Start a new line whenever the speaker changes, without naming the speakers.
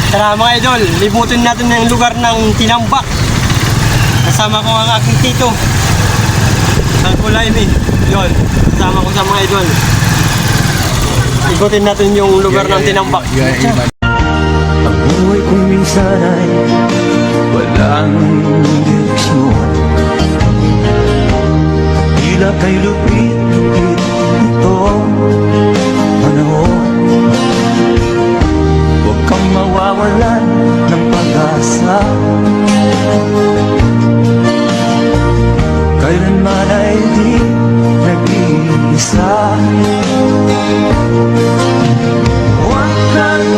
Tara mga idol, libutin natin ang lugar ng Tinambak. Kasama ko ang aking tito. Ang kulay ni. Yun, kasama ko sa mga idol. Ikutin natin yung lugar ng Tinambak.
Ang buhay kong minsan ay walang direksyon. Tila kay lupit-lupit itong panahon. Huwag kang mawawalan ng pag-asa. Kailanman ay di nag-iisa. Huwag kang